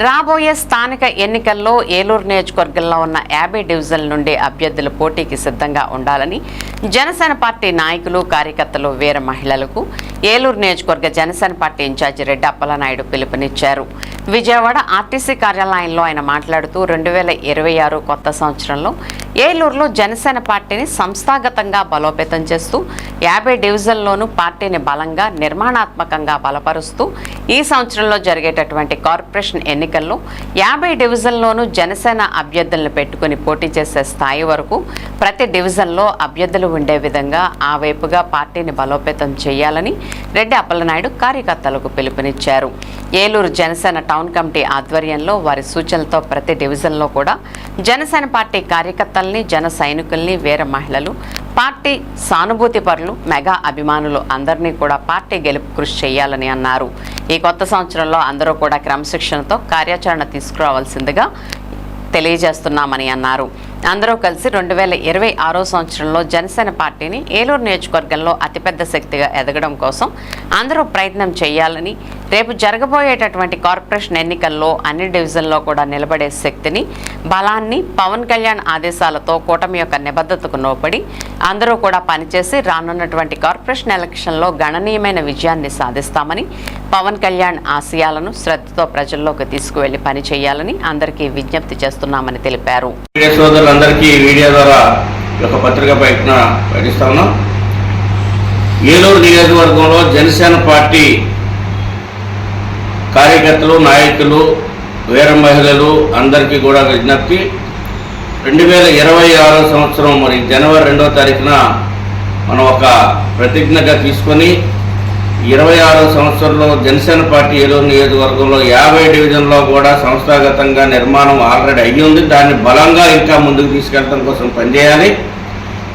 రాబోయే స్థానిక ఎన్నికల్లో ఏలూరు నియోజకవర్గంలో ఉన్న 50 డివిజన్ల నుండి అభ్యర్థులు పోటీకి సిద్ధంగా ఉండాలని జనసేన పార్టీ నాయకులు కార్యకర్తలు వీర మహిళలకు ఏలూరు నియోజకవర్గ జనసేన పార్టీ ఇన్ఛార్జి రెడ్డి అప్పలనాయుడు పిలుపునిచ్చారు. విజయవాడ ఆర్టీసీ కార్యాలయంలో ఆయన మాట్లాడుతూ 2026 కొత్త సంవత్సరంలో ఏలూరులో జనసేన పార్టీని సంస్థాగతంగా బలోపేతం చేస్తూ 50 డివిజన్లోనూ పార్టీని బలంగా నిర్మాణాత్మకంగా బలపరుస్తూ ఈ సంవత్సరంలో జరిగేటటువంటి కార్పొరేషన్ ఎన్నికల్లో 50 డివిజన్లోనూ జనసేన అభ్యర్థులను పెట్టుకుని పోటీ చేసే స్థాయి వరకు ప్రతి డివిజన్లో అభ్యర్థులు ఉండే విధంగా ఆ వైపుగా పార్టీని బలోపేతం చేయాలని రెడ్డి అప్పలనాయుడు కార్యకర్తలకు పిలుపునిచ్చారు. ఏలూరు జనసేన టౌన్ కమిటీ ఆధ్వర్యంలో వారి సూచనలతో ప్రతి డివిజన్లో కూడా జనసేన పార్టీ కార్యకర్తల్ని జన సైనికుల్ని వీర మహిళలు పార్టీ సానుభూతి పరులు మెగా అభిమానులు అందరినీ కూడా పార్టీ గెలుపు కృషి చేయాలని అన్నారు. ఈ కొత్త సంవత్సరంలో అందరూ కూడా క్రమశిక్షణతో కార్యాచరణ తీసుకురావాల్సిందిగా తెలియజేస్తున్నామని అన్నారు. అందరూ కలిసి 2026 సంవత్సరంలో జనసేన పార్టీని ఏలూరు నియోజకవర్గంలో అతిపెద్ద శక్తిగా ఎదగడం కోసం అందరూ ప్రయత్నం చేయాలని, రేపు జరగబోయేటటువంటి కార్పొరేషన్ ఎన్నికల్లో అన్ని డివిజన్లో కూడా నిలబడే శక్తిని బలాన్ని పవన్ కళ్యాణ్ ఆదేశాలతో కూటమి యొక్క నిబద్ధతకు లోబడి అందరూ కూడా పనిచేసి రానున్నటువంటి కార్పొరేషన్ ఎలక్షన్లో గణనీయమైన విజయాన్ని సాధిస్తామని, పవన్ కళ్యాణ్ ఆశయాలను శ్రద్ధతో ప్రజల్లోకి తీసుకువెళ్లి పనిచేయాలని అందరికీ విజ్ఞప్తి చేస్తున్నామని తెలిపారు. అందరికీ వీడియో ద్వారా ఒక పత్రిక ప్రయత్న ప్రకటిస్తా ఉన్నాం. ఏలూరు నియోజకవర్గంలో జనసేన పార్టీ కార్యకర్తలు నాయకులు వీర మహిళలు అందరికీ కూడా విజ్ఞప్తి, 2026 సంవత్సరం మరి జనవరి 2వ తారీఖున మనం ఒక ప్రతిజ్ఞగా తీసుకొని 26 సంవత్సరంలో జనసేన పార్టీ ఏలూరు నియోజకవర్గంలో 50 డివిజన్లో కూడా సంస్థాగతంగా నిర్మాణం ఆల్రెడీ అయ్యి ఉంది. దాన్ని బలంగా ఇంకా ముందుకు తీసుకెళ్ళడం కోసం పనిచేయాలి.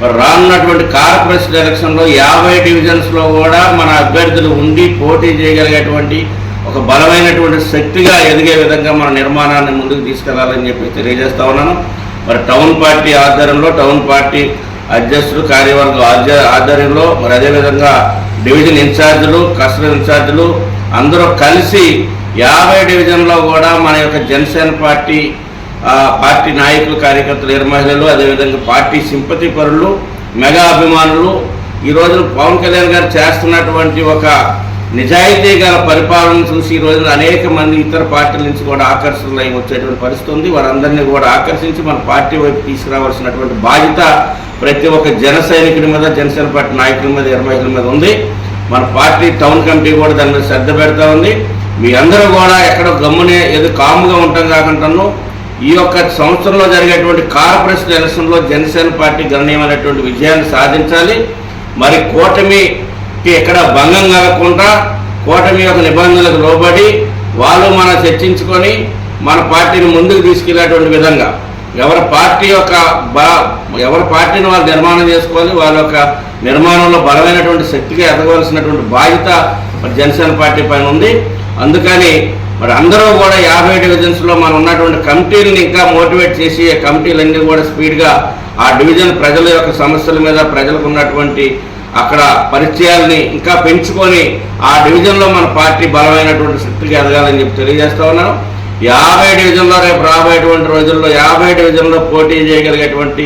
మరి రానున్నటువంటి కార్పొరేషన్ ఎలక్షన్లో 50 డివిజన్స్లో కూడా మన అభ్యర్థులు ఉండి పోటీ చేయగలిగేటువంటి ఒక బలమైనటువంటి శక్తిగా ఎదిగే విధంగా మన నిర్మాణాన్ని ముందుకు తీసుకెళ్లాలని చెప్పి తెలియజేస్తా ఉన్నాను. మరి టౌన్ పార్టీ ఆధ్వర్యంలో టౌన్ పార్టీ అధ్యక్షులు కార్యవర్గం ఆధ్వర్యంలో మరి అదేవిధంగా డివిజన్ ఇన్ఛార్జీలు క్లస్టర్ ఇన్ఛార్జీలు అందరూ కలిసి 50 డివిజన్లో కూడా మన యొక్క జనసేన పార్టీ నాయకులు కార్యకర్తలు వీర మహిళలు అదేవిధంగా పార్టీ సింపతి పరులు మెగా అభిమానులు ఈ రోజున పవన్ కళ్యాణ్ గారు చేస్తున్నటువంటి ఒక నిజాయితీ గల పరిపాలన చూసి ఈ రోజున అనేక మంది ఇతర పార్టీల నుంచి కూడా ఆకర్షణలై వచ్చేటువంటి పరిస్థితి ఉంది. వారందరినీ కూడా ఆకర్షించి మన పార్టీ వైపు తీసుకురావాల్సినటువంటి బాధ్యత ప్రతి ఒక్క జన సైనికుడి మీద జనసేన పార్టీ నాయకుల మీద వీర మహిళల మీద ఉంది. మన పార్టీ టౌన్ కమిటీ కూడా దాని మీద శ్రద్ధ పెడతా ఉంది. మీ అందరూ కూడా ఎక్కడో గమ్మునే ఏదో కాముగా ఉంటాం కాకుండాను ఈ యొక్క సంవత్సరంలో జరిగేటువంటి కార్పొరేషన్ ఎలక్షన్లో జనసేన పార్టీ గణనీయమైనటువంటి విజయాన్ని సాధించాలి. మరి కూటమికి ఎక్కడ భంగం కలగకుండా కూటమి యొక్క నిబంధనలకు లోబడి వాళ్ళు మనం చర్చించుకొని మన పార్టీని ముందుకు తీసుకెళ్లేటువంటి విధంగా ఎవరి పార్టీని వాళ్ళు నిర్మాణం చేసుకోవాలి. వాళ్ళ యొక్క నిర్మాణంలో బలమైనటువంటి శక్తిగా ఎదగవలసినటువంటి బాధ్యత మరి జనసేన పార్టీ పైన ఉంది. అందుకని మరి అందరూ కూడా 50 డివిజన్స్లో మనం ఉన్నటువంటి కమిటీలను ఇంకా మోటివేట్ చేసి ఆ కమిటీలన్నీ కూడా స్పీడ్గా ఆ డివిజన్ ప్రజల యొక్క సమస్యల మీద ప్రజలకు ఉన్నటువంటి అక్కడ పరిచయాల్ని ఇంకా పెంచుకొని ఆ డివిజన్లో మన పార్టీ బలమైనటువంటి శక్తిగా ఎదగాలని చెప్పి తెలియజేస్తా ఉన్నాను. 50 డివిజన్లో రేపు రాబోయేటువంటి రోజుల్లో 50 డివిజన్లో పోటీ చేయగలిగేటువంటి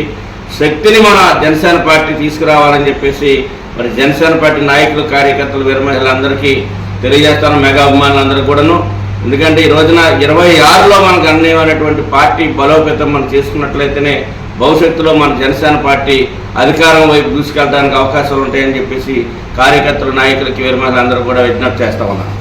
శక్తిని మన జనసేన పార్టీ తీసుకురావాలని చెప్పేసి మరి జనసేన పార్టీ నాయకులు కార్యకర్తలు వీర మహిళలందరికీ తెలియజేస్తాను, మెగా అభిమానులందరికీ కూడాను. ఎందుకంటే ఈ రోజున 26లో మనకు గణనీయమైనటువంటి పార్టీ బలోపేతం మనం చేసుకున్నట్లయితేనే భవిష్యత్తులో మన జనసేన పార్టీ అధికారం వైపు దూసుకెళ్ళడానికి అవకాశాలు ఉంటాయని చెప్పేసి కార్యకర్తలు నాయకులకి వీర మహిళలందరూ కూడా విజ్ఞప్తి చేస్తా ఉన్నారు.